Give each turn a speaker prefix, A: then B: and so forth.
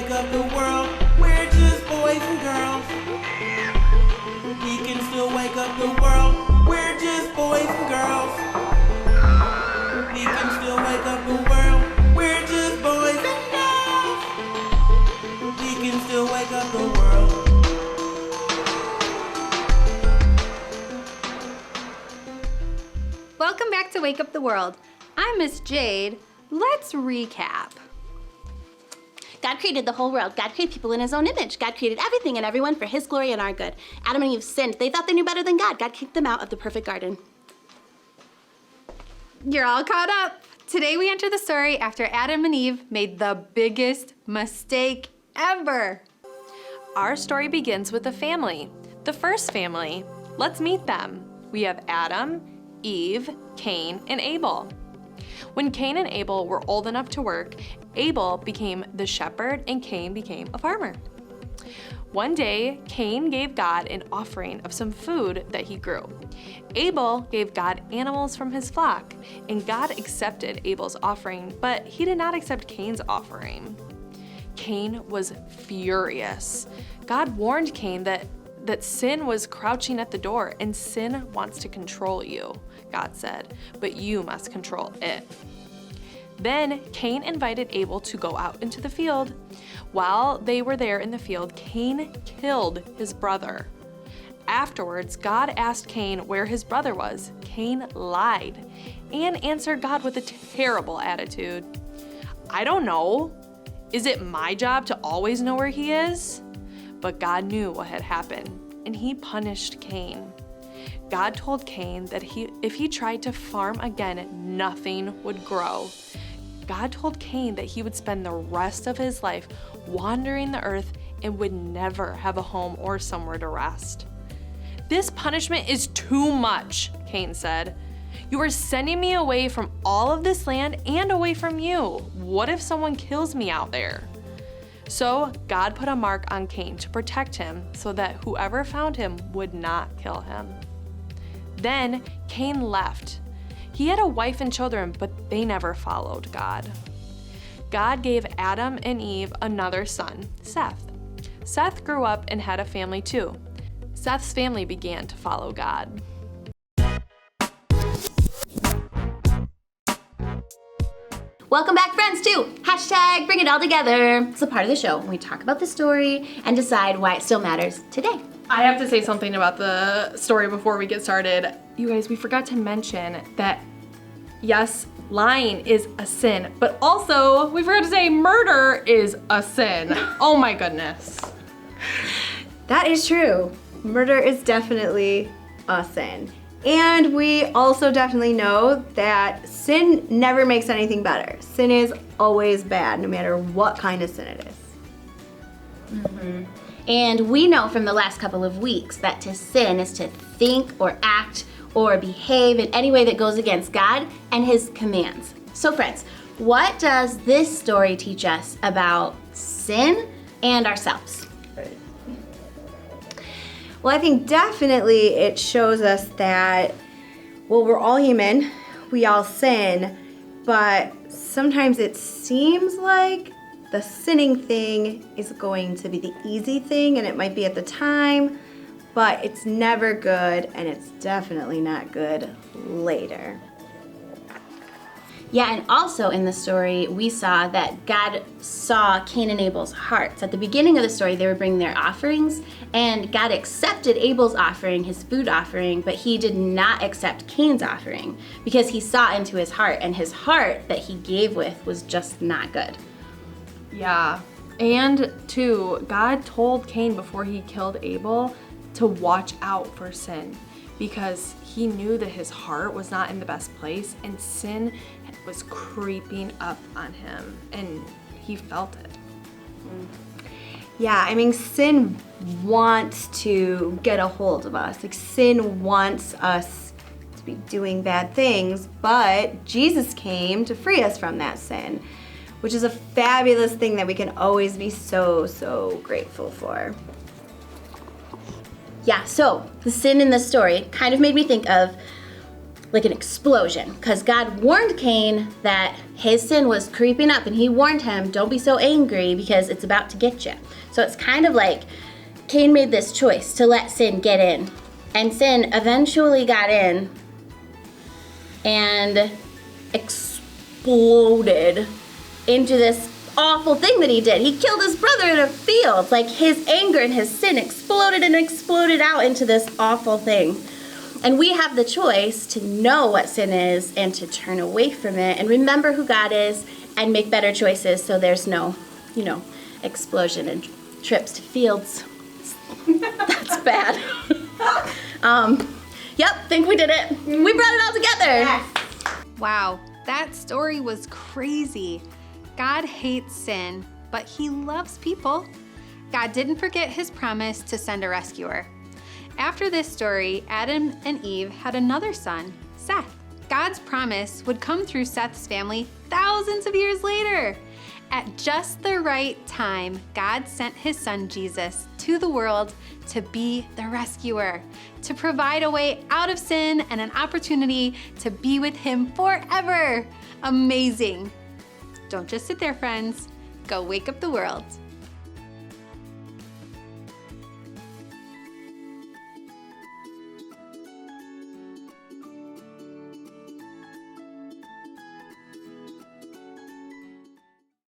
A: wake up the world. We're just boys and girls. He can still wake up the world. We're just boys and girls. He can still wake up the world. We're just boys and girls. He can still wake up the world.
B: Welcome back to Wake Up the World. I'm Miss Jade. Let's recap.
C: God created the whole world. God created people in his own image. God created everything and everyone for his glory and our good. Adam and Eve sinned. They thought they knew better than God. God kicked them out of the perfect garden.
B: You're all caught up. Today we enter the story after Adam and Eve made the biggest mistake ever.
D: Our story begins with a family. The first family. Let's meet them. We have Adam, Eve, Cain, and Abel. When Cain and Abel were old enough to work, Abel became the shepherd and Cain became a farmer. One day, Cain gave God an offering of some food that he grew. Abel gave God animals from his flock, and God accepted Abel's offering, but he did not accept Cain's offering. Cain was furious. God warned Cain that sin was crouching at the door, and sin wants to control you, God said, but you must control it. Then Cain invited Abel to go out into the field. While they were there in the field, Cain killed his brother. Afterwards, God asked Cain where his brother was. Cain lied and answered God with a terrible attitude. I don't know. Is it my job to always know where he is? But God knew what had happened, and he punished Cain. God told Cain that if he tried to farm again, nothing would grow. God told Cain that he would spend the rest of his life wandering the earth and would never have a home or somewhere to rest. This punishment is too much, Cain said. You are sending me away from all of this land and away from you. What if someone kills me out there? So God put a mark on Cain to protect him so that whoever found him would not kill him. Then Cain left. He had a wife and children, but they never followed God. God gave Adam and Eve another son, Seth. Seth grew up and had a family too. Seth's family began to follow God.
C: Welcome back, friends, to hashtag Bring It All Together. It's a part of the show when we talk about the story and decide why it still matters today.
D: I have to say something about the story before we get started. You guys, we forgot to mention that, yes, lying is a sin, but also we forgot to say murder is a sin. Oh my goodness.
E: That is true. Murder is definitely a sin. And we also definitely know that sin never makes anything better. Sin is always bad, no matter what kind of sin it is.
C: Mm-hmm. And we know from the last couple of weeks that to sin is to think or act or behave in any way that goes against God and his commands. So friends, what does this story teach us about sin and ourselves?
E: Well, I think definitely it shows us that, well, we're all human, we all sin, but sometimes it seems like the sinning thing is going to be the easy thing, and it might be at the time, but it's never good, and it's definitely not good later.
C: Yeah, and also in the story, we saw that God saw Cain and Abel's hearts. At the beginning of the story, they were bringing their offerings, and God accepted Abel's offering, his food offering, but he did not accept Cain's offering because he saw into his heart, and his heart that he gave with was just not good.
D: Yeah, and too, God told Cain before he killed Abel to watch out for sin because he knew that his heart was not in the best place and sin was creeping up on him and he felt it.
E: Yeah, I mean, sin wants to get a hold of us. Like, sin wants us to be doing bad things, but Jesus came to free us from that sin, which is a fabulous thing that we can always be so, so grateful for.
C: Yeah, so the sin in this story kind of made me think of like an explosion, because God warned Cain that his sin was creeping up, and he warned him, don't be so angry because it's about to get you. So it's kind of like Cain made this choice to let sin get in, and sin eventually got in and exploded into this awful thing that he did. He killed his brother in a field. Like, his anger and his sin exploded and exploded out into this awful thing. And we have the choice to know what sin is and to turn away from it and remember who God is and make better choices so there's no, explosion and trips to fields. That's bad. Yep, think we did it. We brought it all together.
E: Yes.
B: Wow, that story was crazy. God hates sin, but he loves people. God didn't forget his promise to send a rescuer. After this story, Adam and Eve had another son, Seth. God's promise would come through Seth's family thousands of years later. At just the right time, God sent his son Jesus to the world to be the rescuer, to provide a way out of sin and an opportunity to be with him forever. Amazing. Don't just sit there, friends. Go wake up the world.